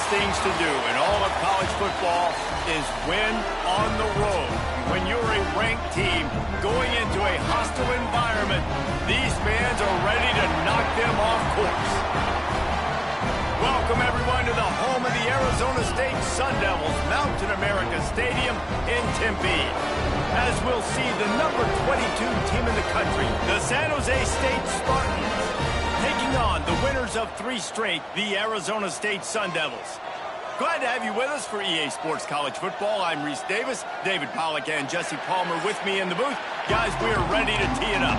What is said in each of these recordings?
hardest things to do in all of college football is win on the road. When you're a ranked team going into a hostile environment, these fans are ready to knock them off course. Welcome, everyone, to the home of the Arizona State Sun Devils, Mountain America Stadium in Tempe. As we'll see the number 22 team in the country, the San Jose State Spartans, taking on the winners of 3 straight, the Arizona State Sun Devils. Glad to have you with us for EA Sports College Football. I'm Reese Davis, David Pollack and Jesse Palmer with me in the booth. Guys, we are ready to tee it up.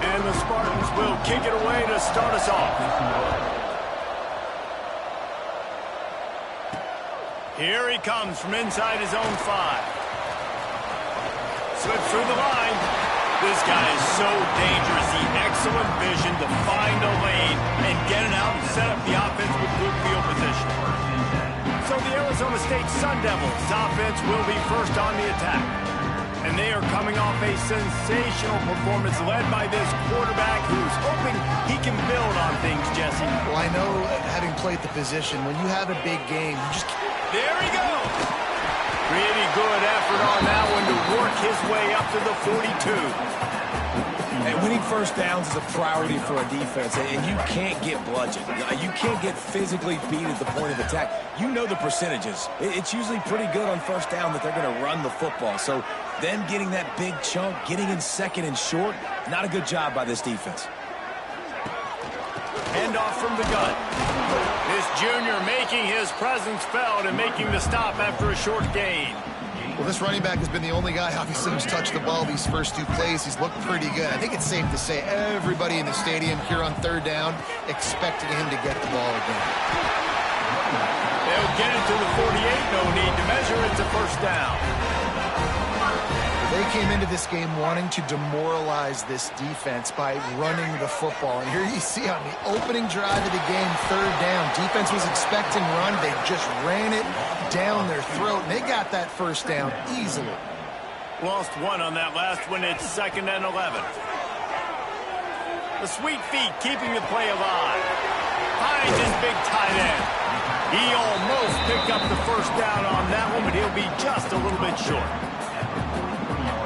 And the Spartans will kick it away to start us off. Here he comes from inside his own 5. Slips through the line. This guy is so dangerous. He excellent vision to find a lane and get it out and set up the offense with good field position. So the Arizona State Sun Devils offense will be first on the attack. And they are coming off a sensational performance led by this quarterback who's hoping he can build on things, Jesse. Well, I know, having played the position, when you have a big game, you just... There he goes! Pretty good effort on that one to work his way up to the 42. And winning first downs is a priority for a defense, and you can't get bludgeoned. You can't get physically beat at the point of attack. You know the percentages. It's usually pretty good on first down that they're going to run the football. So them getting that big chunk, getting in second and short, not a good job by this defense. Handoff from the gun. This junior making his presence felt and making the stop after a short gain. Well, this running back has been the only guy, obviously, who's touched the ball these first 2 plays. He's looked pretty good. I think it's safe to say everybody in the stadium here on 3rd down expecting him to get the ball again. They'll get it to the 48. No need to measure. It's a first down. They came into this game wanting to demoralize this defense by running the football. And here you see on the opening drive of the game, 3rd down, defense was expecting run. They just ran it down their throat, and they got that first down easily. Lost 1 on that last one. It's 2nd and 11. The sweet feet keeping the play alive. Finds his big tight end. He almost picked up the first down on that one, but he'll be just a little bit short.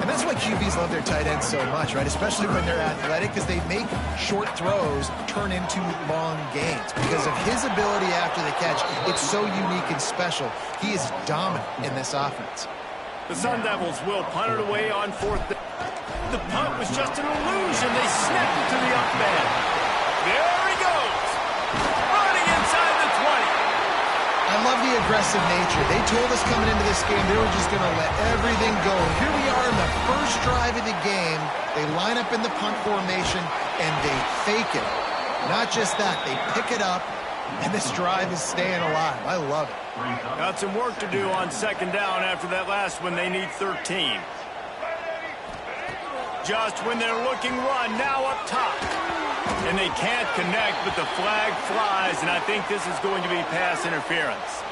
And that's why QBs love their tight ends so much, right? Especially when they're athletic, because they make short throws turn into long gains. Because of his ability after the catch, it's so unique and special. He is dominant in this offense. The Sun Devils will punt it away on 4th. The punt was just an illusion. They snapped it to the up man. There he goes. Running inside the 20. I love the aggressive nature. They told us coming into this game they were just going to let everything go. Here we are in the first drive of the game. They line up in the punt formation, and they fake it. Not just that, they pick it up, and this drive is staying alive. I love it. Got some work to do on 2nd down after that last one. They need 13. Just when they're looking run, now up top. And they can't connect, but the flag flies, and I think this is going to be pass interference.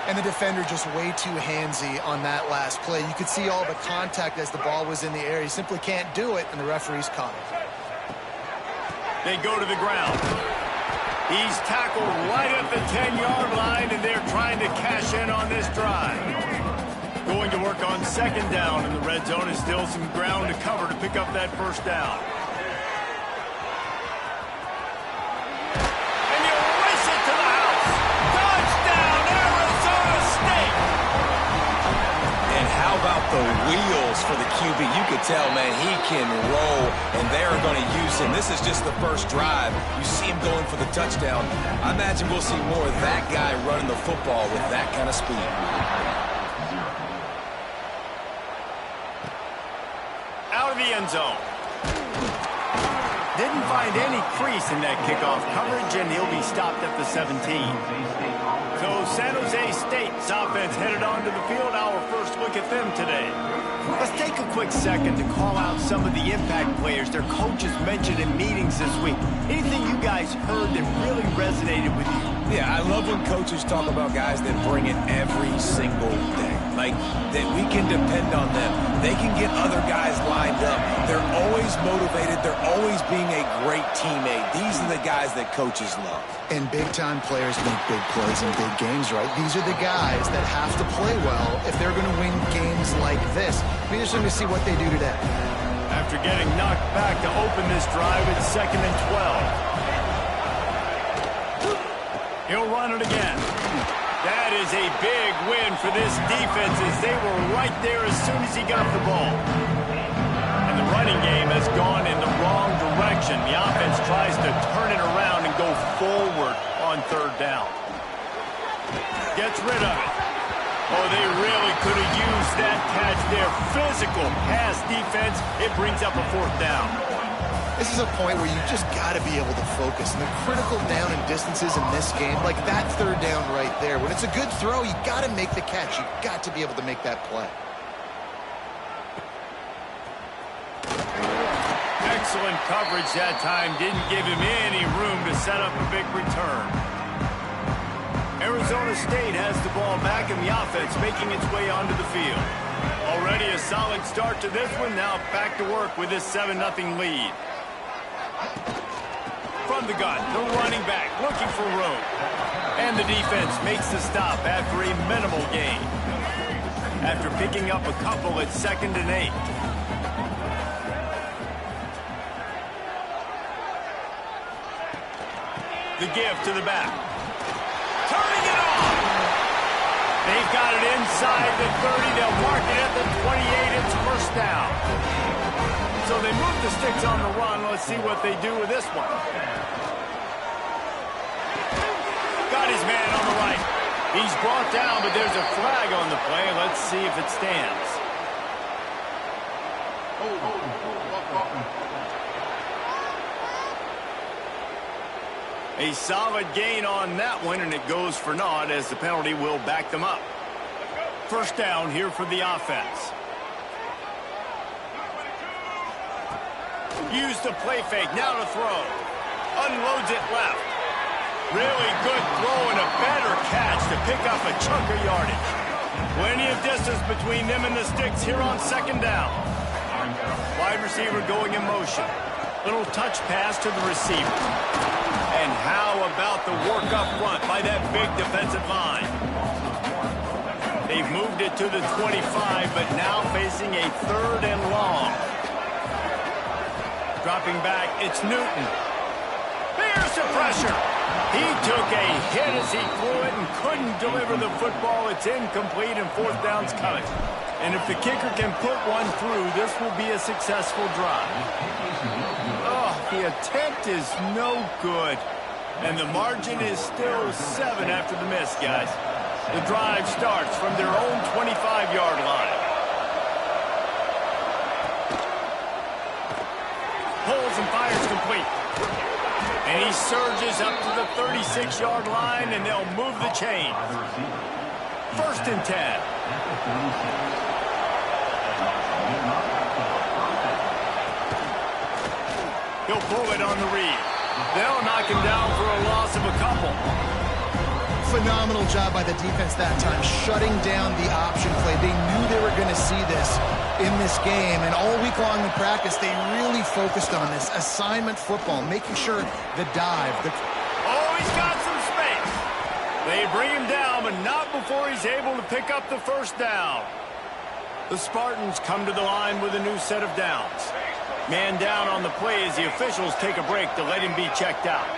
And the defender just way too handsy on that last play. You could see all the contact as the ball was in the air. He simply can't do it, and the referee's caught it. They go to the ground. He's tackled right at the 10-yard line, and they're trying to cash in on this drive. Going to work on 2nd down, and the red zone is still some ground to cover to pick up that first down. And you race it to the house. Touchdown, Arizona State! And how about the wheels for the QB? You could tell, man, he can roll, and they are going to use him. This is just the first drive. You see him going for the touchdown. I imagine we'll see more of that guy running the football with that kind of speed. Out of the end zone. Didn't find any crease in that kickoff coverage, and he'll be stopped at the 17. So San Jose State's offense headed onto the field. Our first look at them today. Let's take a quick second to call out some of the impact players their coaches mentioned in meetings this week. Anything you guys heard that really resonated with you? Yeah, I love when coaches talk about guys that bring it every single day. Like, that we can depend on them. They can get other guys lined up. They're always motivated. They're always being a great teammate. These are the guys that coaches love. And big-time players make big plays in big games, right? These are the guys that have to play well if they're going to win games like this. We're just going to see what they do today. After getting knocked back to open this drive, it's 2nd and 12. He'll run it again. That is a big win for this defense as they were right there as soon as he got the ball. And the running game has gone in the wrong direction. The offense tries to turn it around and go forward on 3rd down. Gets rid of it. Oh, they really could have used that catch there. Physical pass defense. It brings up a 4th down. This is a point where you just got to be able to focus. And the critical down and distances in this game, like that 3rd down right there, when it's a good throw, you got to make the catch. You got to be able to make that play. Excellent coverage that time. Didn't give him any room to set up a big return. Arizona State has the ball back in the offense, making its way onto the field. Already a solid start to this one. Now back to work with this 7-0 lead. From the gun, the running back looking for room. And the defense makes the stop after a minimal gain. After picking up a couple, it's 2nd and 8. The give to the back. Turning it on. They've got it inside the 30. They'll mark it at the 28. It's 1st down. So they move the sticks on the run. Let's see what they do with this one. Got his man on the right. He's brought down, but there's a flag on the play. Let's see if it stands. A solid gain on that one, and it goes for naught as the penalty will back them up. 1st down here for the offense. Used the play fake, now to throw. Unloads it left. Really good throw and a better catch to pick up a chunk of yardage. Plenty of distance between them and the sticks here on 2nd down. Wide receiver going in motion. Little touch pass to the receiver. And how about the work up front by that big defensive line? They've moved it to the 25, but now facing a 3rd and long. Dropping back, it's Newton. Here's the pressure. He took a hit as he threw it and couldn't deliver the football. It's incomplete and 4th down's coming. And if the kicker can put one through, this will be a successful drive. Oh, the attempt is no good. And the margin is still 7 after the miss, guys. The drive starts from their own 25-yard line. Pulls and fires complete. And he surges up to the 36-yard line, and they'll move the chain. 1st and 10. He'll pull it on the read. They'll knock him down for a loss of a couple. Phenomenal job by the defense that time, shutting down the option play. They knew they were going to see this in this game, and all week long in practice, they really focused on this assignment football, making sure the dive. Oh, he's got some space. They bring him down, but not before he's able to pick up the 1st down. The Spartans come to the line with a new set of downs. Man down on the play as the officials take a break to let him be checked out.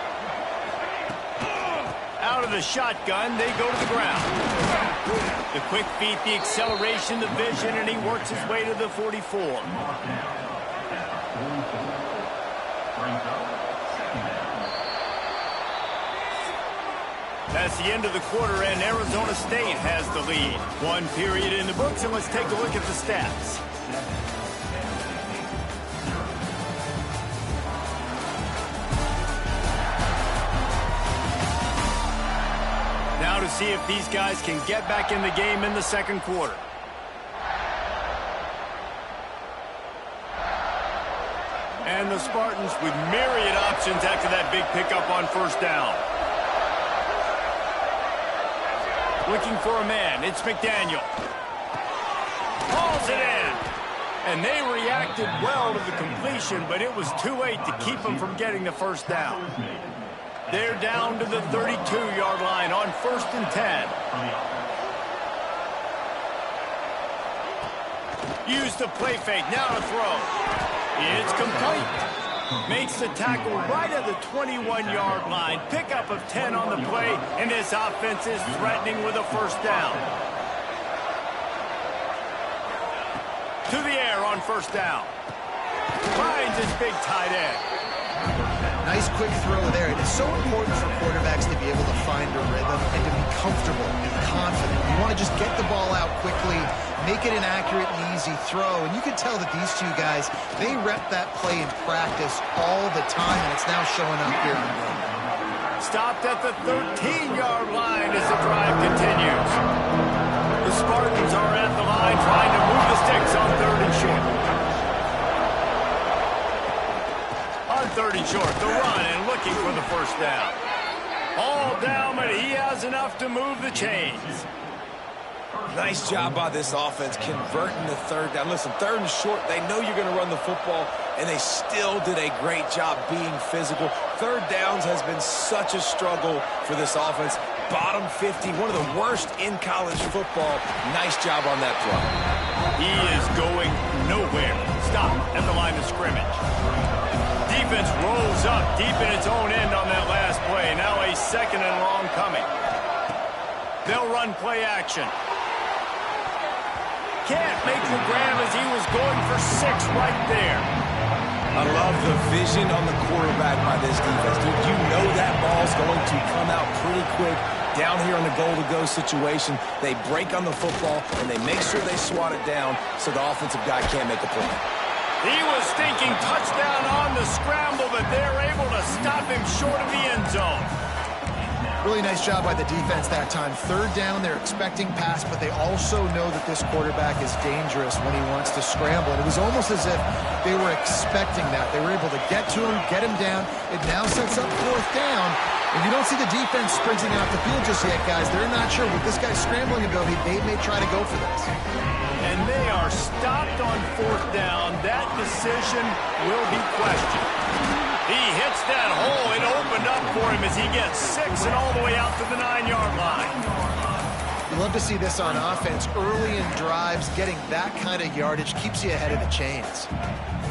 Out of the shotgun, they go to the ground. The quick feet, the acceleration, the vision, and he works his way to the 44. That's the end of the quarter, and Arizona State has the lead. 1 period in the books, and let's take a look at the stats. Now to see if these guys can get back in the game in the 2nd quarter. And the Spartans with myriad options after that big pickup on 1st down. Looking for a man, it's McDaniel. drills it in. And they reacted well to the completion, but it was too late to keep them from getting the first down. They're down to the 32-yard line on 1st and 10. Use the play fake, now to throw. It's complete. Makes the tackle right at the 21-yard line. Pickup of 10 on the play, and this offense is threatening with a first down. To the air on 1st down. Finds his big tight end. Nice quick throw there. It is so important for quarterbacks to be able to find a rhythm and to be comfortable and confident. You want to just get the ball out quickly, make it an accurate and easy throw. And you can tell that these two guys, they rep that play in practice all the time, and it's now showing up here in the game. Stopped at the 13-yard line as the drive continues. The Spartans are at the line trying to move the sticks on 3rd and short. On 3rd and short, the run and looking for the first down. All down, but he has enough to move the chains. Nice job by this offense converting the 3rd down. Listen, 3rd and short, they know you're going to run the football, and they still did a great job being physical. 3rd downs has been such a struggle for this offense. Bottom 50, one of the worst in college football. Nice job on that play. He is going nowhere. Stop at the line of scrimmage. Defense rolls up deep in its own end on that last play. Now a 2nd and long coming. They'll run play action. Can't make the grab as he was going for 6 right there. I love the vision on the quarterback by this defense. Dude, you know that ball's going to come out pretty quick. Down here in the goal-to-go situation, they break on the football, and they make sure they swat it down so the offensive guy can't make a play. He was thinking touchdown on the scramble, but they're able to stop him short of the end zone. Really nice job by the defense that time. 3rd down, they're expecting pass, but they also know that this quarterback is dangerous when he wants to scramble. And it was almost as if they were expecting that. They were able to get to him, get him down. It now sets up 4th down. And you don't see the defense sprinting out the field just yet, guys. They're not sure. With this guy's scrambling ability, they may try to go for this. And they are stopped on 4th down. That decision will be questioned. He hits that hole. It opened up for him as he gets 6 and all the way out to the 9-yard line. You love to see this on offense. Early in drives, getting that kind of yardage keeps you ahead of the chains.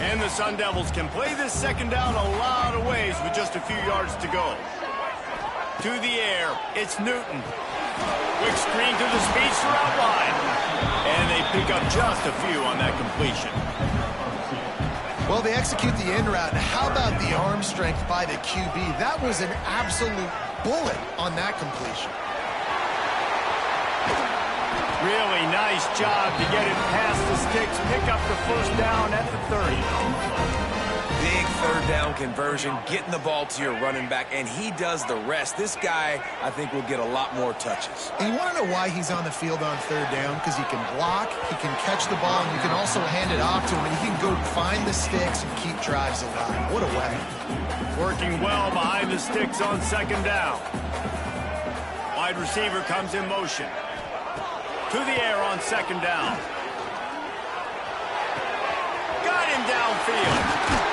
And the Sun Devils can play this 2nd down a lot of ways with just a few yards to go. To the air, it's Newton. Quick screen to the speedster out wide. And they pick up just a few on that completion. Well, they execute the in route. How about the arm strength by the QB? That was an absolute bullet on that completion. Really nice job to get it past the sticks. Pick up the first down at the 30. Big 3rd down conversion, getting the ball to your running back, and he does the rest. This guy, I think, will get a lot more touches. And you want to know why he's on the field on 3rd down? Because he can block, he can catch the ball, and you can also hand it off to him, and he can go find the sticks and keep drives alive. What a weapon. Working well behind the sticks on 2nd down. Wide receiver comes in motion. To the air on 2nd down. Got him downfield.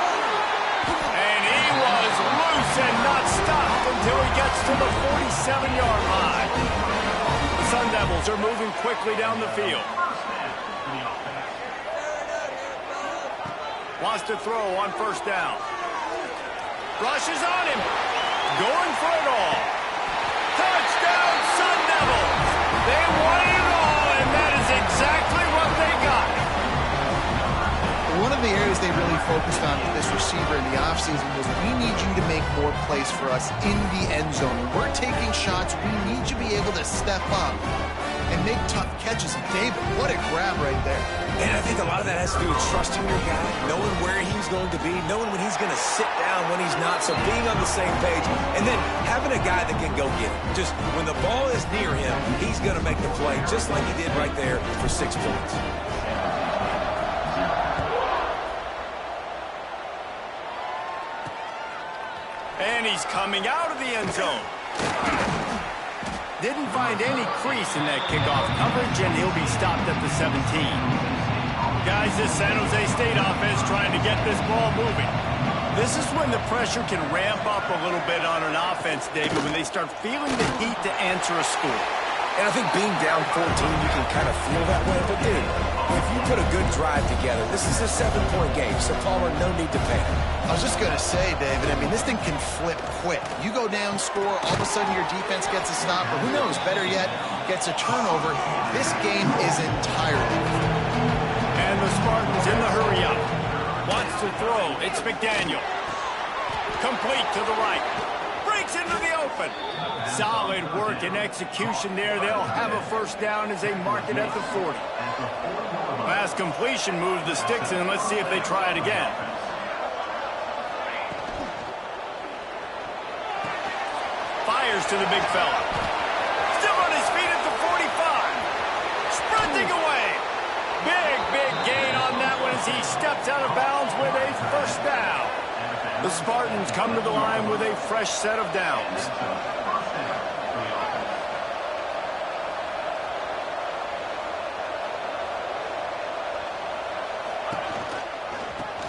And he was loose and not stopped until he gets to the 47-yard line. The Sun Devils are moving quickly down the field. Wants to throw on 1st down. Rushes on him. Going for it all. Touchdown, Sun Devils. They wanted it all, and that is exactly what they got. One of the areas they really focused on with this receiver in the offseason was we need you to make more plays for us in the end zone. When we're taking shots, we need you to be able to step up and make tough catches. And David, what a grab right there. And I think a lot of that has to do with trusting your guy, knowing where he's going to be, knowing when he's going to sit down, when he's not, so being on the same page, and then having a guy that can go get it. Just when the ball is near him, he's going to make the play, just like he did right there for 6 points. And he's coming out of the end zone. Didn't find any crease in that kickoff coverage, and he'll be stopped at the 17. Guys, this San Jose State offense trying to get this ball moving. This is when the pressure can ramp up a little bit on an offense, David, when they start feeling the heat to answer a score. And I think being down 14, you can kind of feel that way. But, dude, if you put a good drive together, this is a 7-point game. So, Palmer, no need to panic. I was just going to say, David, I mean, this thing can flip quick. You go down, score, all of a sudden your defense gets a stop, or who knows, better yet, gets a turnover. This game is entirely different. And the Spartans in the hurry-up. Wants to throw. It's McDaniel. Complete to the right. Breaks into the open. Solid work and execution there. They'll have a first down as they mark it at the 40. Last completion moved the sticks in. Let's see if they try it again. Fires to the big fella. Still on his feet at the 45. Sprinting away. Big gain on that one as he steps out of bounds with a first down. The Spartans come to the line with a fresh set of downs.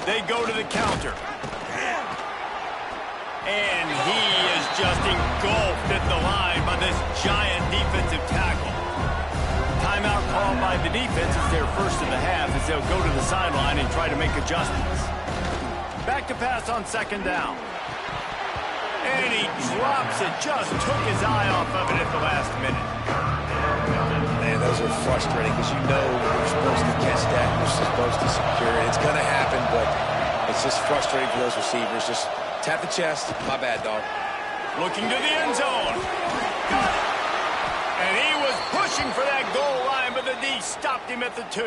They go to the counter. And he is just engulfed at the line by this giant defensive tackle. Timeout called by the defense is their first of the half as they'll go to the sideline and try to make adjustments. Back to pass on second down. And he drops it. Just took his eye off of it at the last minute. Man, those are frustrating because you know you're supposed to catch that. You're supposed to secure it. It's going to happen, but it's just frustrating for those receivers. Just tap the chest. My bad, dog. Looking to the end zone. Got it. And he was pushing for that goal line, but the D stopped him at the 2.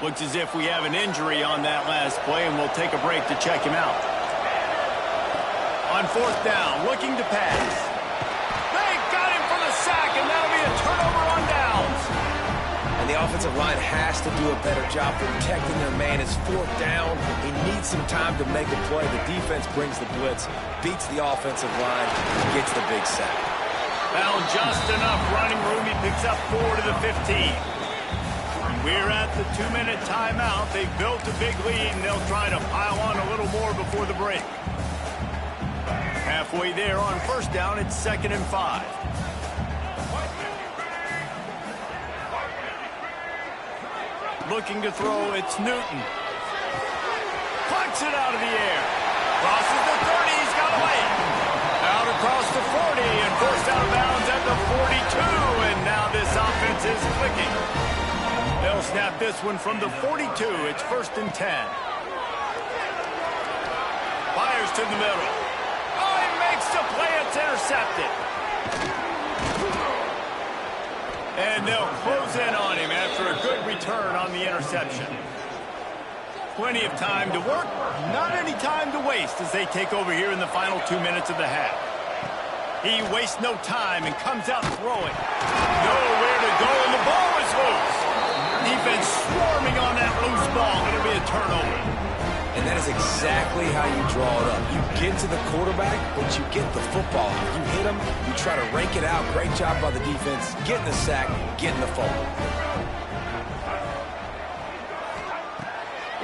Looks as if we have an injury on that last play, and we'll take a break to check him out. On fourth down, looking to pass. They got him for the sack, and that'll be a turnover on downs. And the offensive line has to do a better job protecting their man. It's fourth down. He needs some time to make a play. The defense brings the blitz, beats the offensive line, and gets the big sack. Found just enough running room. He picks up 4 to the 15. We're at the 2-minute timeout. They've built a big lead, and they'll try to pile on a little more before the break. Halfway there on first down, it's 2nd and 5. Looking to throw, it's Newton. Plucks it out of the air. Crosses the 30, he's got away. Out across the 40 and forced out of bounds at the 42, and now this offense is clicking. They'll snap this one from the 42. It's 1st and 10. Fires to the middle. Oh, he makes the play. It's intercepted. And they'll close in on him after a good return on the interception. Plenty of time to work, not any time to waste as they take over here in the final 2 minutes of the half. He wastes no time and comes out throwing. Nowhere to go, and the ball is loose. Defense swarming on that loose ball. It'll be a turnover. And that is exactly how you draw it up. You get to the quarterback, but you get the football out. You hit him, you try to rank it out. Great job by the defense, getting the sack, getting the fumble.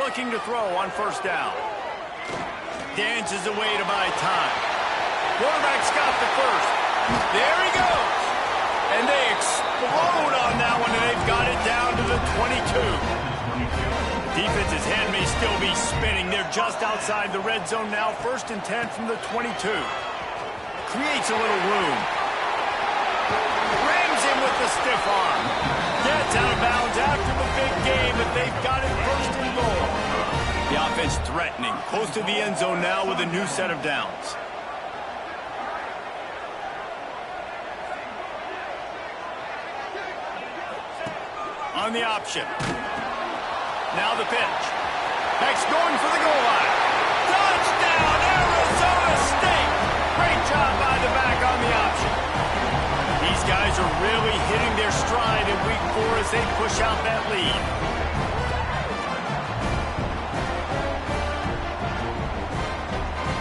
Looking to throw on first down. Dances away to buy time. Quarterback's got the first. There he goes. And they explode on that one, and they've got it down to the 22. The defense's head may still be spinning. They're just outside the red zone now. 1st and 10 from the 22. Creates a little room. Rams him with the stiff arm. Gets out of bounds after the big game, but they've got it 1st and goal. The offense threatening. Close to the end zone now with a new set of downs. On the option. Now the pitch. Next going for the goal line. Touchdown, Arizona State. Great job by the back on the option. These guys are really hitting their stride in week 4 as they push out that lead.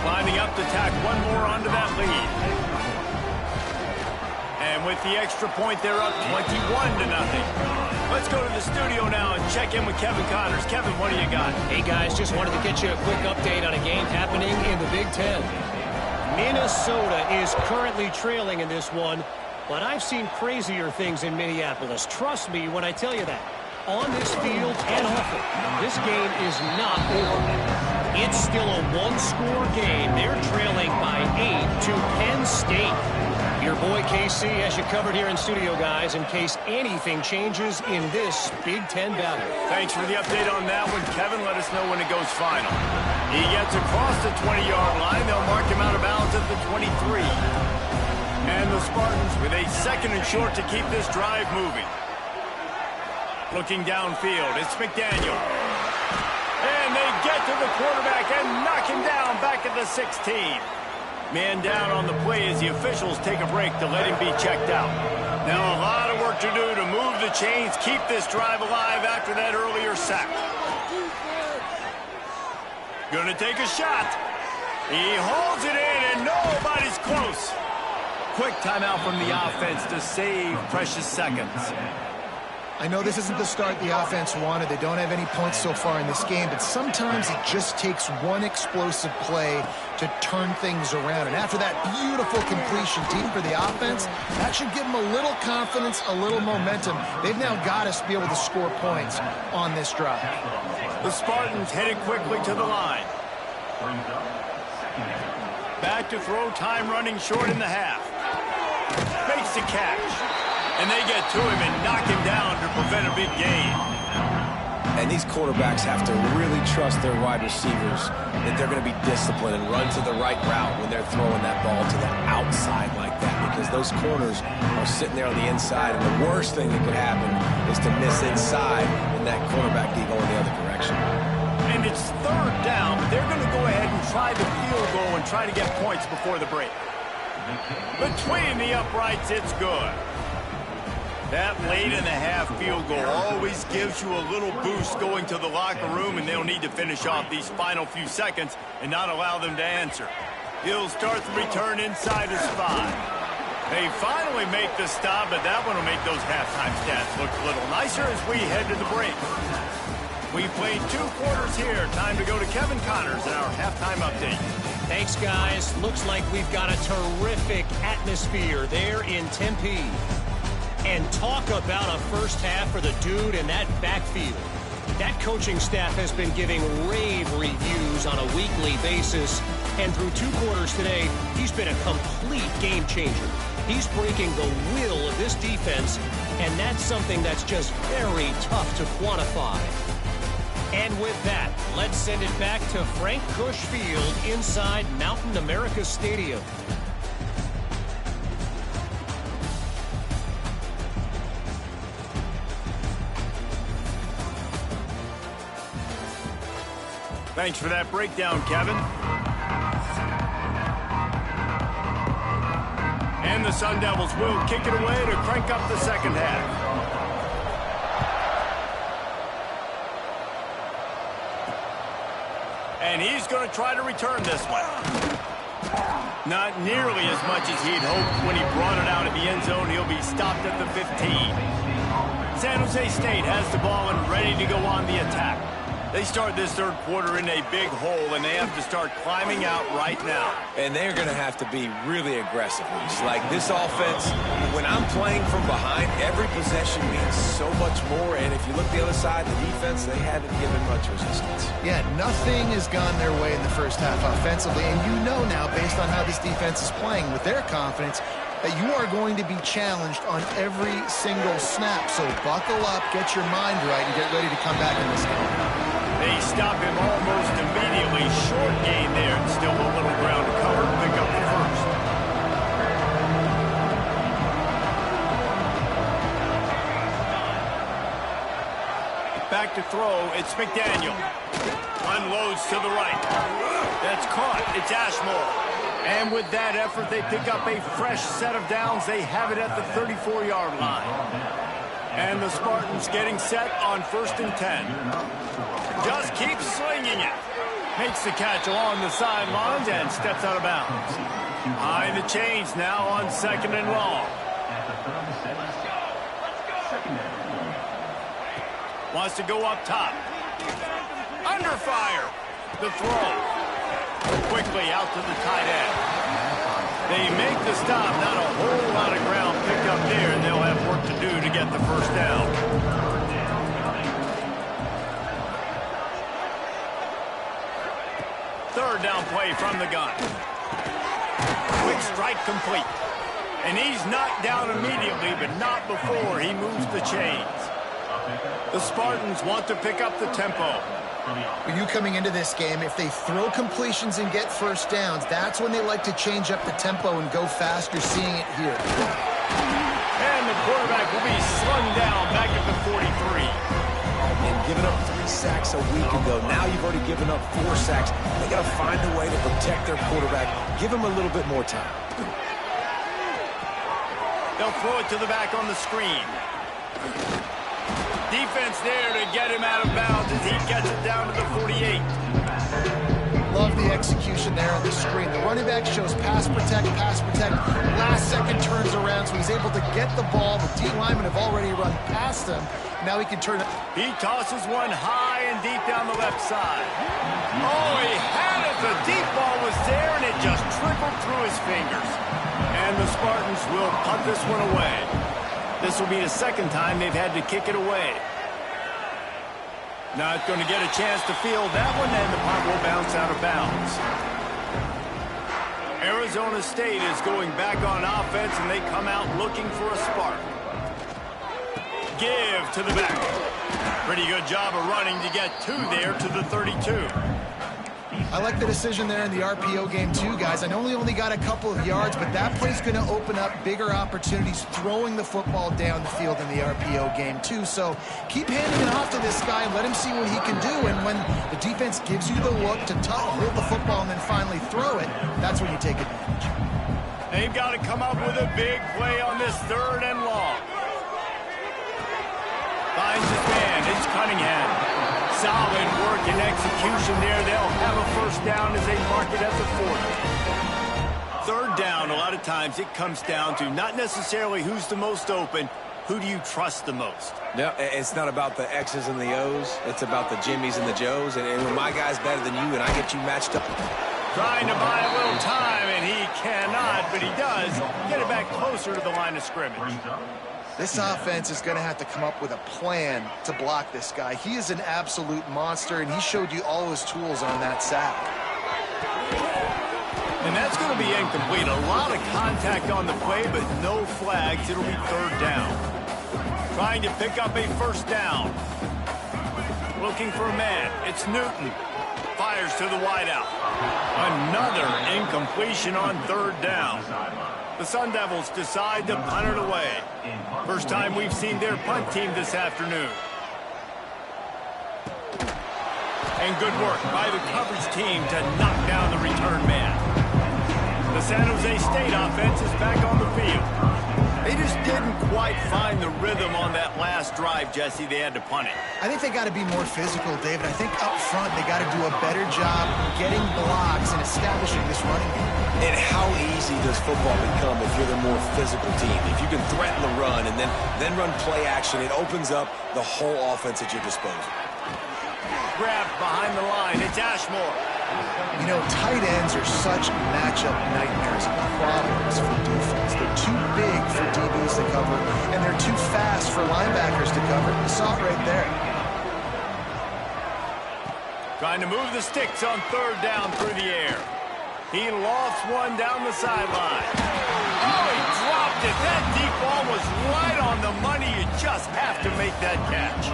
Climbing up to tack one more onto that lead. And And with the extra point, they're up 21-0. Let's go to the studio now and check in with Kevin Connors. Kevin, what do you got? Hey, guys, just wanted to get you a quick update on a game happening in the Big Ten. Minnesota is currently trailing in this one, but I've seen crazier things in Minneapolis. Trust me when I tell you that. On this field and off it, this game is not over. It's still a one-score game. They're trailing by 8 to Penn State. Your boy KC has you covered here in studio, guys, in case anything changes in this Big Ten battle. Thanks for the update on that one, Kevin. Let us know when it goes final. He gets across the 20-yard line. They'll mark him out of bounds at the 23. And the Spartans with a 2nd and short to keep this drive moving. Looking downfield, it's McDaniel. And they get to the quarterback and knock him down back at the 16. Man down on the play as the officials take a break to let him be checked out. Now a lot of work to do to move the chains, keep this drive alive after that earlier sack. Gonna take a shot. He holds it in and nobody's close. Quick timeout from the offense to save precious seconds. I know this isn't the start the offense wanted. They don't have any points so far in this game, but sometimes it just takes one explosive play to turn things around. And after that beautiful completion team for the offense, that should give them a little confidence, a little momentum. They've now got us to be able to score points on this drive. The Spartans headed quickly to the line. Back to throw, time running short in the half. Makes the catch. And they get to him and knock him down to prevent a big gain. And these quarterbacks have to really trust their wide receivers that they're going to be disciplined and run to the right route when they're throwing that ball to the outside like that, because those corners are sitting there on the inside, and the worst thing that could happen is to miss inside and that quarterback be going the other direction. And it's 3rd down. They're going to go ahead and try the field goal and try to get points before the break. Between the uprights, it's good. That late in the half field goal always gives you a little boost going to the locker room, and they'll need to finish off these final few seconds and not allow them to answer. He'll start the return inside his 5. They finally make the stop, but that one will make those halftime stats look a little nicer as we head to the break. We played 2 quarters here. Time to go to Kevin Connors in our halftime update. Thanks, guys. Looks like we've got a terrific atmosphere there in Tempe. And talk about a first half for the dude in that backfield. That coaching staff has been giving rave reviews on a weekly basis. And through 2 quarters today, he's been a complete game changer. He's breaking the will of this defense, and that's something that's just very tough to quantify. And with that, let's send it back to Frank Cush Field inside Mountain America Stadium. Thanks for that breakdown, Kevin. And the Sun Devils will kick it away to crank up the second half. And he's going to try to return this one. Not nearly as much as he'd hoped when he brought it out of the end zone. He'll be stopped at the 15. San Jose State has the ball and ready to go on the attack. They start this 3rd quarter in a big hole, and they have to start climbing out right now. And they're going to have to be really aggressive. It's like this offense, when I'm playing from behind, every possession means so much more. And if you look the other side, the defense, they haven't given much resistance. Yeah, nothing has gone their way in the first half offensively. And you know now, based on how this defense is playing with their confidence, that you are going to be challenged on every single snap. So buckle up, get your mind right, and get ready to come back in this game. They stop him almost immediately. Short gain there, and still a little ground to cover. Pick up the first. Back to throw. It's McDaniel. Unloads to the right. That's caught. It's Ashmore. And with that effort, they pick up a fresh set of downs. They have it at the 34-yard line. And the Spartans getting set on 1st and 10. Just keeps slinging it. Makes the catch along the sidelines and steps out of bounds. Behind the chains now on 2nd and long. Wants to go up top. Under fire. The throw. Quickly out to the tight end. They make the stop. Not a whole lot of ground picked up there, and they'll have work to do to get the first down. Third down play from the gun. Quick strike complete. And he's knocked down immediately, but not before he moves the chains. The Spartans want to pick up the tempo. For you coming into this game, if they throw completions and get first downs, that's when they like to change up the tempo and go faster, seeing it here. And the quarterback will be slung down back at the 43. And giving up 3 sacks a week ago. Now you've already given up 4 sacks. They got to find a way to protect their quarterback. Give him a little bit more time. They'll throw it to the back on the screen. Defense there to get him out of bounds as he gets it down to the 48. Love the execution there on the screen. The running back shows pass protect, last second turns around, so he's able to get the ball. The D linemen have already run past him. Now he can turn it. He tosses one high and deep down the left side. Oh, he had it. The deep ball was there, and it just trickled through his fingers. And the Spartans will punt this one away. This will be the second time they've had to kick it away. Not going to get a chance to field that one, and the punt will bounce out of bounds. Arizona State is going back on offense, and they come out looking for a spark. Give to the back. Pretty good job of running to get 2 there to the 32. I like the decision there in the RPO game too, guys. I know he only got a couple of yards, but that play's going to open up bigger opportunities throwing the football down the field in the RPO game too. So keep handing it off to this guy and let him see what he can do. And when the defense gives you the look to hold the football and then finally throw it, that's when you take advantage. They've got to come up with a big play on this 3rd and long. Finds his man. It's Cunningham. Solid work and execution there. They'll have a first down as they mark it at the 40. 3rd down, a lot of times it comes down to not necessarily who's the most open, who do you trust the most? No, it's not about the X's and the O's. It's about the Jimmies and the Joes. And when my guy's better than you and I get you matched up. Trying to buy a little time, and he cannot, but he does get it back closer to the line of scrimmage. This offense is going to have to come up with a plan to block this guy. He is an absolute monster, and he showed you all his tools on that sack. And that's going to be incomplete. A lot of contact on the play, but no flags. It'll be 3rd down. Trying to pick up a first down. Looking for a man. It's Newton. Fires to the wideout. Another incompletion on 3rd down. The Sun Devils decide to punt it away. First time we've seen their punt team this afternoon. And good work by the coverage team to knock down the return man. The San Jose State offense is back on the field. They just didn't quite find the rhythm on that last drive, Jesse. They had to punt it. I think they got to be more physical, David. I think up front they got to do a better job getting blocks and establishing this running game. And how easy does football become if you're the more physical team? If you can threaten the run and then run play action, it opens up the whole offense at your disposal. Grabbed behind the line. It's Ashmore. You know, tight ends are such matchup nightmares and problems for defense. They're too big for DBs to cover, and they're too fast for linebackers to cover. You saw it right there. Trying to move the sticks on 3rd down through the air. He lost one down the sideline. Oh, he dropped it. That deep ball was right on the money. You just have to make that catch.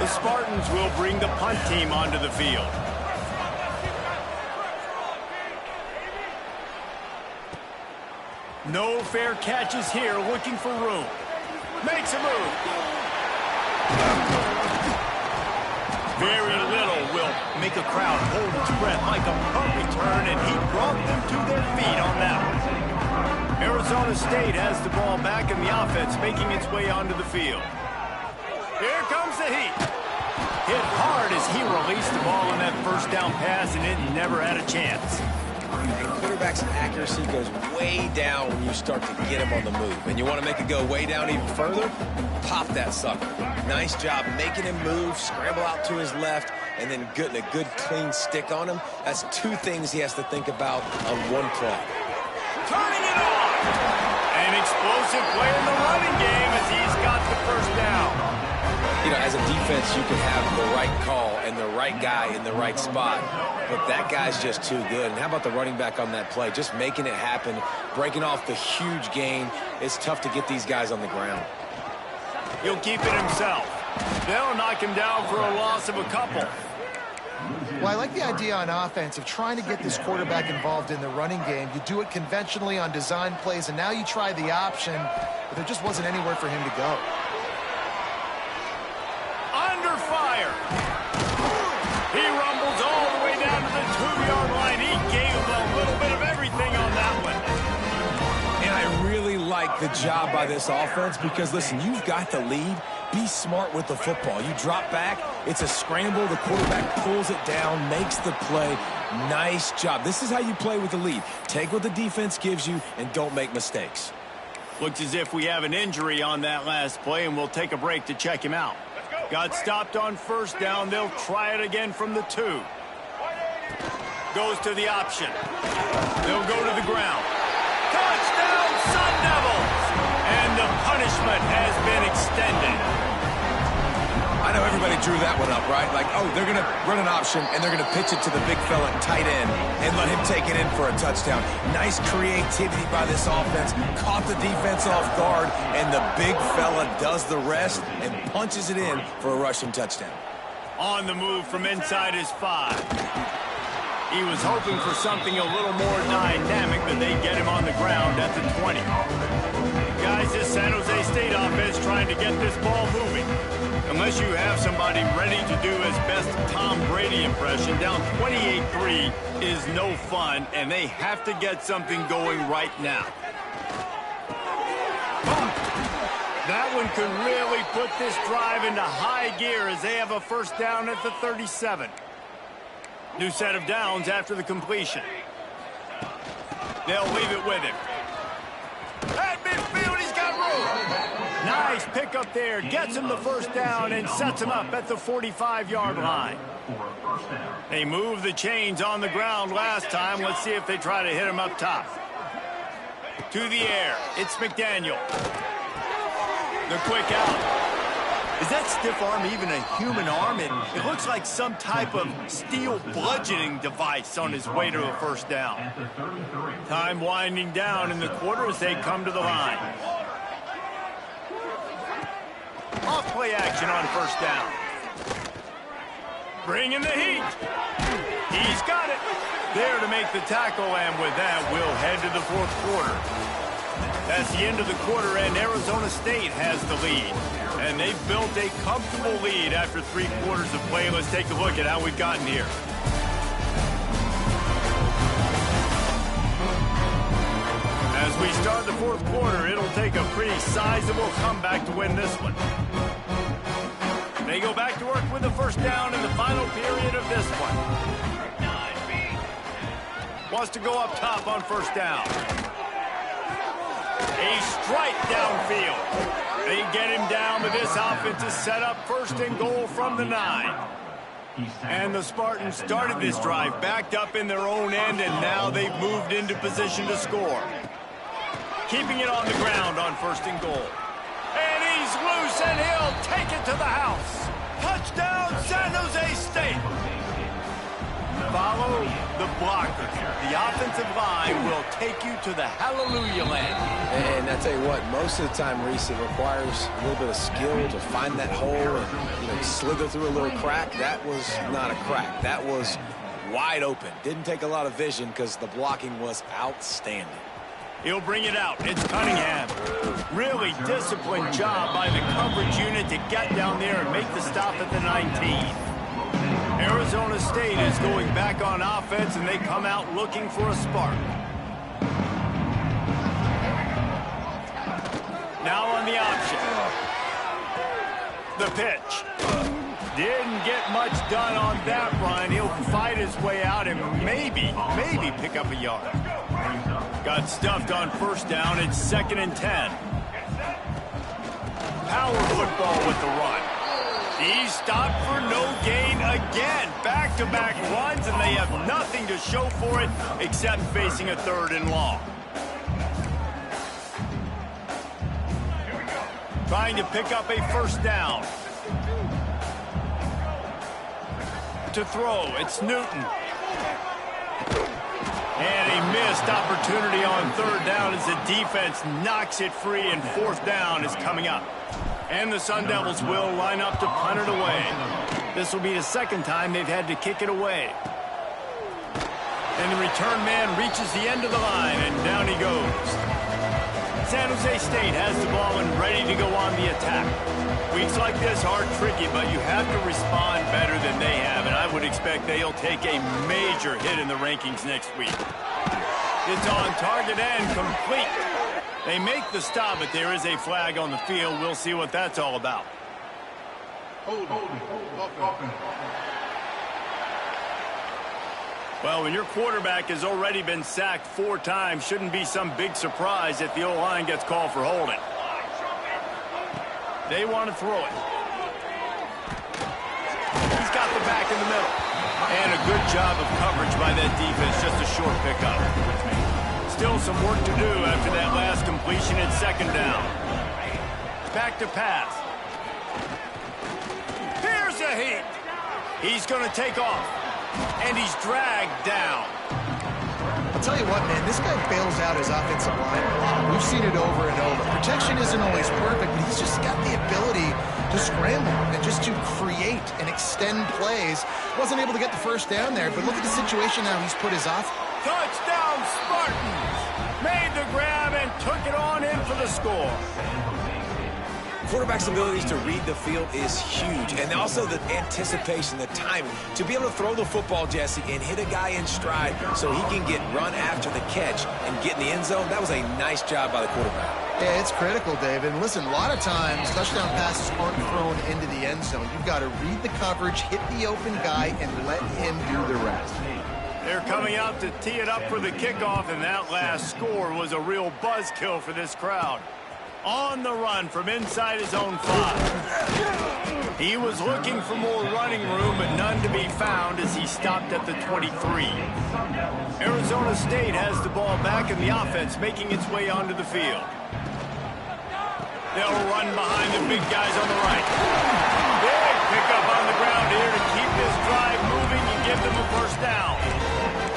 The Spartans will bring the punt team onto the field. No fair catches here, looking for room. Makes a move. Very little will make a crowd hold its breath like a punt return, and he brought them to their feet on that one. Arizona State has the ball back, and the offense making its way onto the field. Here comes the heat. Hit hard as he released the ball on that first down pass, and it never had a chance. And quarterback's accuracy goes way down when you start to get him on the move. And you want to make it go way down even further? Pop that sucker. Nice job making him move, scramble out to his left, and then getting a good clean stick on him. That's two things he has to think about on one play. Turning it on! An explosive play in the running game as he's got the first down. You know, as a defense, you can have the right call and the right guy in the right spot, but that guy's just too good. And how about the running back on that play? Just making it happen, breaking off the huge gain. It's tough to get these guys on the ground. He'll keep it himself. They'll knock him down for a loss of a couple. Well, I like the idea on offense of trying to get this quarterback involved in the running game. You do it conventionally on design plays, and now you try the option, but there just wasn't anywhere for him to go. Under fire. He rumbles all the way down to the 2-yard line. He gave him a little bit of everything on that one. And I really like the job by this offense because, listen, you've got the lead. Be smart with the football. You drop back, it's a scramble. The quarterback pulls it down, makes the play. Nice job. This is how you play with the lead. Take what the defense gives you and don't make mistakes. Looks as if we have an injury on that last play, and we'll take a break to check him out. Got stopped on first down. They'll try it again from the 2. Goes to the option. They'll go to the ground. Touchdown, Sun Devils! And the punishment has been extended. I know everybody drew that one up, right? Like, oh, they're going to run an option, and they're going to pitch it to the big fella at tight end and let him take it in for a touchdown. Nice creativity by this offense. Caught the defense off guard, and the big fella does the rest and punches it in for a rushing touchdown. On the move from inside his 5. He was hoping for something a little more dynamic, but they get him on the ground at the 20. Guys, this San Jose State offense trying to get this ball moving. Unless you have somebody ready to do his best Tom Brady impression, down 28-3 is no fun, and they have to get something going right now. That one could really put this drive into high gear as they have a first down at the 37. New set of downs after the completion. They'll leave it with him. At midfield, he's got room. Nice pickup there. Gets him the first down and sets him up at the 45-yard line. They moved the chains on the ground last time. Let's see if they try to hit him up top. To the air. It's McDaniel. The quick out. Is that stiff arm even a human arm? It looks like some type of steel bludgeoning device on his way to a first down. Time winding down in the quarter as they come to the line. Off play action on first down. Bringing the heat. He's got it. There to make the tackle, and with that, we'll head to the fourth quarter. That's the end of the quarter, and Arizona State has the lead. And they've built a comfortable lead after 3 quarters of play. Let's take a look at how we've gotten here. As we start the fourth quarter, it'll take a pretty sizable comeback to win this one. They go back to work with the first down in the final period of this one. Wants to go up top on first down. A strike downfield. They get him down, but this offense is set up first and goal from the 9. And the Spartans started this drive backed up in their own end, and now they've moved into position to score. Keeping it on the ground on first and goal. And he's loose, and he'll take it to the house. Touchdown, San Jose State. Follow the blockers. The offensive line will take you to the hallelujah land. And I tell you what, most of the time, Reese, it requires a little bit of skill to find that hole and, slither through a little crack. That was not a crack. That was wide open. Didn't take a lot of vision because the blocking was outstanding. He'll bring it out. It's Cunningham. Really disciplined job by the coverage unit to get down there and make the stop at the 19. Arizona State is going back on offense, and they come out looking for a spark. Now on the option. The pitch. Didn't get much done on that run. He'll fight his way out and maybe pick up a yard. Got stuffed on first down. It's 2nd and 10. Power football with the run. He's stopped for no gain again. Back-to-back runs, and they have nothing to show for it except facing a 3rd and long. Trying to pick up a first down. To throw, it's Newton. And a missed opportunity on 3rd down as the defense knocks it free, and 4th down is coming up. And the Sun Devils will line up to punt it away. This will be the 2nd time they've had to kick it away. And the return man reaches the end of the line, and down he goes. San Jose State has the ball and ready to go on the attack. Weeks like this are tricky, but you have to respond better than they have, and I would expect they'll take a major hit in the rankings next week. It's on target and complete. They make the stop, but there is a flag on the field. We'll see what that's all about. Well, when your quarterback has already been sacked 4 times, shouldn't be some big surprise if the O-line gets called for holding. They want to throw it. He's got the back in the middle. And a good job of coverage by that defense, just a short pickup. Still some work to do after that last completion at 2nd down. Back to pass. Here's a heat. He's going to take off. And he's dragged down. I'll tell you what, man, this guy bails out his offensive line a lot. We've seen it over and over. Protection isn't always perfect, but he's just got the ability to scramble and just to create and extend plays. Wasn't able to get the first down there, but look at the situation now he's put his off. Touchdown, Spartans! Made the grab and took it on in for the score. Quarterback's abilities to read the field is huge, and also the anticipation, the timing. To be able to throw the football, Jesse, and hit a guy in stride so he can get run after the catch and get in the end zone, that was a nice job by the quarterback. Yeah, it's critical, David. And listen, a lot of times, touchdown passes aren't thrown into the end zone. You've got to read the coverage, hit the open guy, and let him do the rest. They're coming out to tee it up for the kickoff, and that last score was a real buzzkill for this crowd. On the run from inside his own 5. He was looking for more running room, but none to be found as he stopped at the 23. Arizona State has the ball back in the offense, making its way onto the field. They'll run behind the big guys on the right. Big pickup on the ground here to keep this drive moving and give them a first down.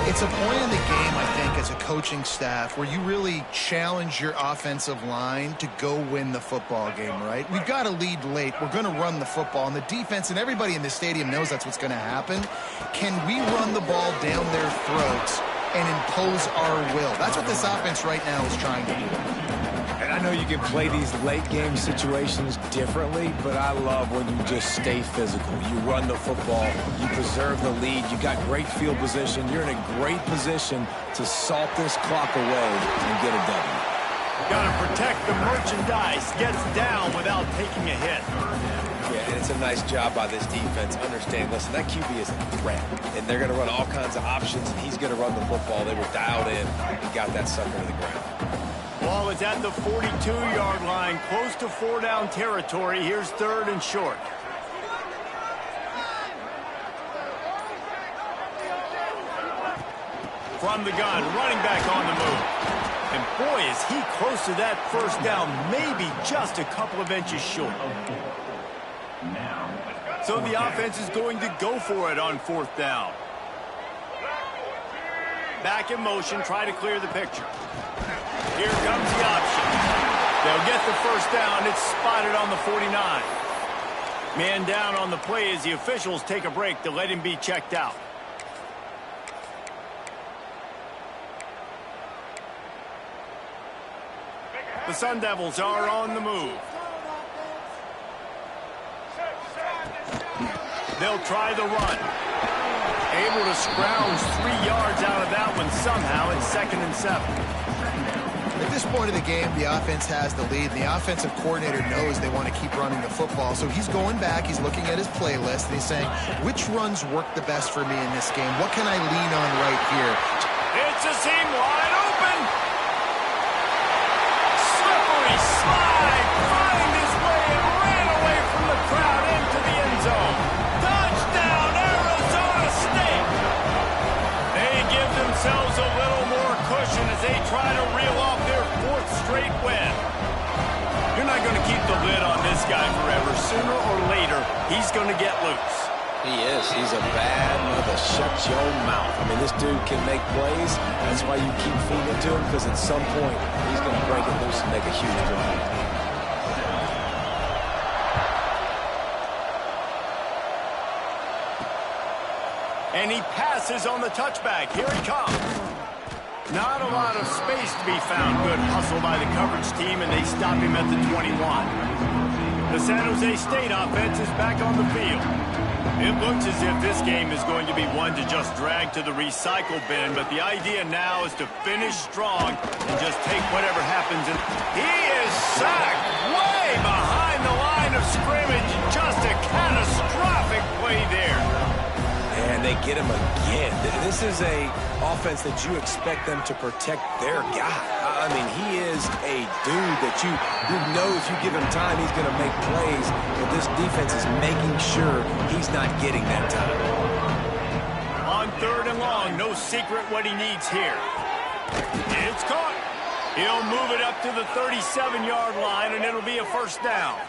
It's a point in the game, I think, as a coaching staff where you really challenge your offensive line to go win the football game, right? We've got to lead late. We're going to run the football. And the defense and everybody in the stadium knows that's what's going to happen. Can we run the ball down their throats and impose our will? That's what this offense right now is trying to do. And I know you can play these late-game situations differently, but I love when you just stay physical. You run the football, you preserve the lead, you got great field position, you're in a great position to salt this clock away and get a W. Got to protect the merchandise, gets down without taking a hit. Yeah, and it's a nice job by this defense. Understand, listen, that QB is a threat, and they're going to run all kinds of options, and he's going to run the football. They were dialed in and got that sucker to the ground. Ball is at the 42-yard line, close to 4-down territory. Here's 3rd and short. From the gun, running back on the move. And boy, is he close to that first down, maybe just a couple of inches short. So the offense is going to go for it on 4th down. Back in motion, try to clear the picture. Here comes the option. They'll get the first down. It's spotted on the 49. Man down on the play as the officials take a break to let him be checked out. The Sun Devils are on the move. They'll try the run. Able to scrounge 3 yards out of that one somehow. It's 2nd and 7. this point of the game, the offense has the lead, and the offensive coordinator knows they want to keep running the football. So he's going back, he's looking at his playlist, and he's saying, which runs work the best for me in this game? What can I lean on right here? It's a seam wide open. Slippery slide, find his way and ran away from the crowd into the end zone. Touchdown, Arizona State. They give themselves a little more cushion as they try to reel off their 4th straight win. You're not going to keep the lid on this guy forever. Sooner or later, he's going to get loose. He is. He's a bad mother. Shut your mouth. I mean, this dude can make plays. That's why you keep feeding it to him, because at some point, he's going to break it loose and make a huge play. And he passes on the touchback. Here he comes. Not a lot of space to be found. Good hustle by the coverage team, and they stop him at the 21. The San Jose State offense is back on the field. It looks as if this game is going to be one to just drag to the recycle bin, but the idea now is to finish strong and just take whatever happens. And he is sacked way behind the line of scrimmage. Just a catastrophic play there. And they get him again. This is a offense that you expect them to protect their guy. I mean, he is a dude that you know if you give him time, he's going to make plays. But this defense is making sure he's not getting that time. On 3rd and long, no secret what he needs here. It's caught. He'll move it up to the 37-yard line, and it'll be a 1st down.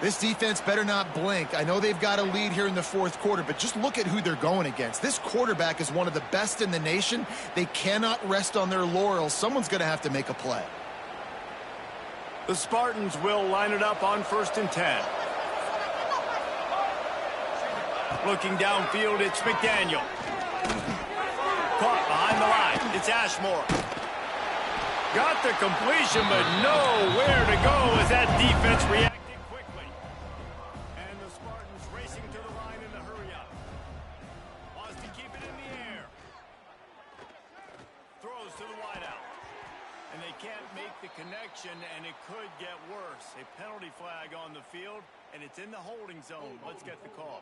This defense better not blink. I know they've got a lead here in the 4th quarter, but just look at who they're going against. This quarterback is one of the best in the nation. They cannot rest on their laurels. Someone's going to have to make a play. The Spartans will line it up on 1st and 10. Looking downfield, it's McDaniel. Caught behind the line. It's Ashmore. Got the completion, but nowhere to go as that defense reacted. And it could get worse. A penalty flag on the field, and it's in the holding zone. Let's get the call.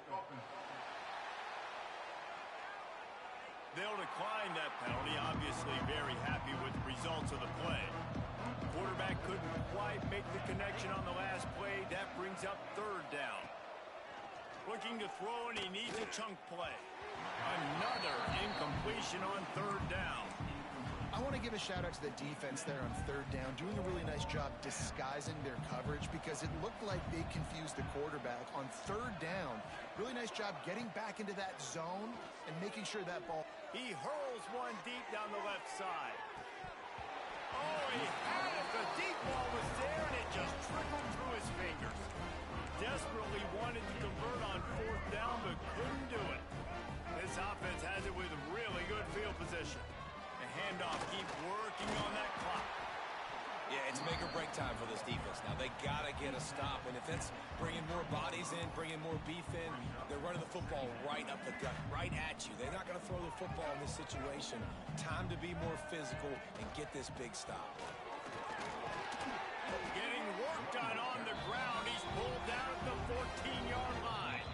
They'll decline that penalty, obviously very happy with the results of the play. Quarterback couldn't quite make the connection on the last play. That brings up 3rd down. Looking to throw, and he needs a chunk play. Another incompletion on 3rd down. I want to give a shout-out to the defense there on 3rd down, doing a really nice job disguising their coverage because it looked like they confused the quarterback on 3rd down. Really nice job getting back into that zone and making sure that ball... He hurls one deep down the left side. Oh, he had it. The deep ball was there, and it just trickled through his fingers. Desperately wanted to convert on 4th down, but couldn't do it. This offense has it with really good field position. Handoff, keep working on that clock. Yeah, it's make or break time for this defense. Now, they got to get a stop, and if it's bringing more bodies in, bringing more beef in, they're running the football right up the gut, right at you. They're not going to throw the football in this situation. Time to be more physical and get this big stop. Getting work done on the ground. He's pulled down at the 14-yard line.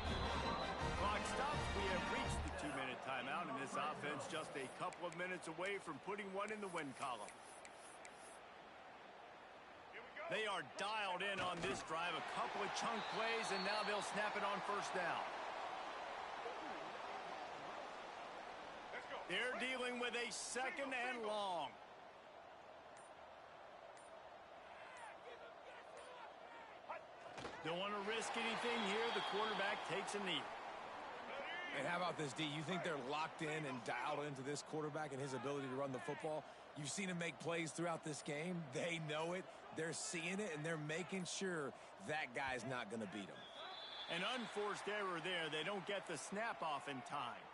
Clock stops. We have reached the 2-minute timeout, and this offense just a couple of minutes away from putting one in the win column. They are dialed in on this drive. A couple of chunk plays, and now they'll snap it on 1st down. They're dealing with a 2nd and long. Don't want to risk anything here. The quarterback takes a knee. And how about this, D? You think they're locked in and dialed into this quarterback and his ability to run the football? You've seen him make plays throughout this game. They know it. They're seeing it, and they're making sure that guy's not going to beat him. An unforced error there. They don't get the snap off in time.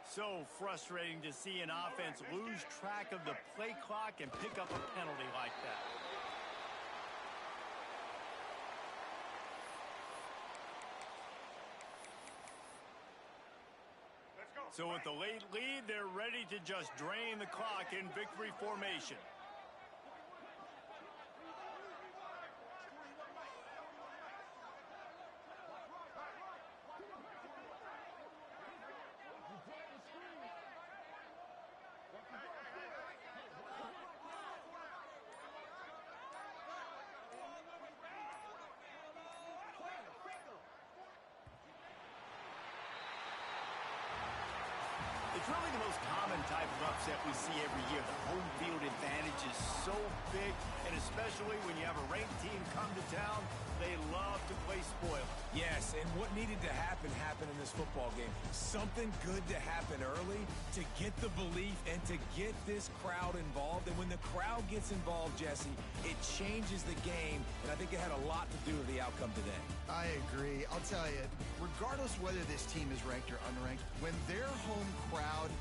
So frustrating to see an offense lose track of the play clock and pick up a penalty like that. So with the late lead, they're ready to just drain the clock in victory formation. It's really the most common type of upset we see every year. The home field advantage is so big, and especially when you have a ranked team come to town, they love to play spoiler. Yes, and what needed to happen happened in this football game. Something good to happen early to get the belief and to get this crowd involved. And when the crowd gets involved, Jesse, it changes the game, and I think it had a lot to do with the outcome today. I agree. I'll tell you, regardless whether this team is ranked or unranked, when their home crowd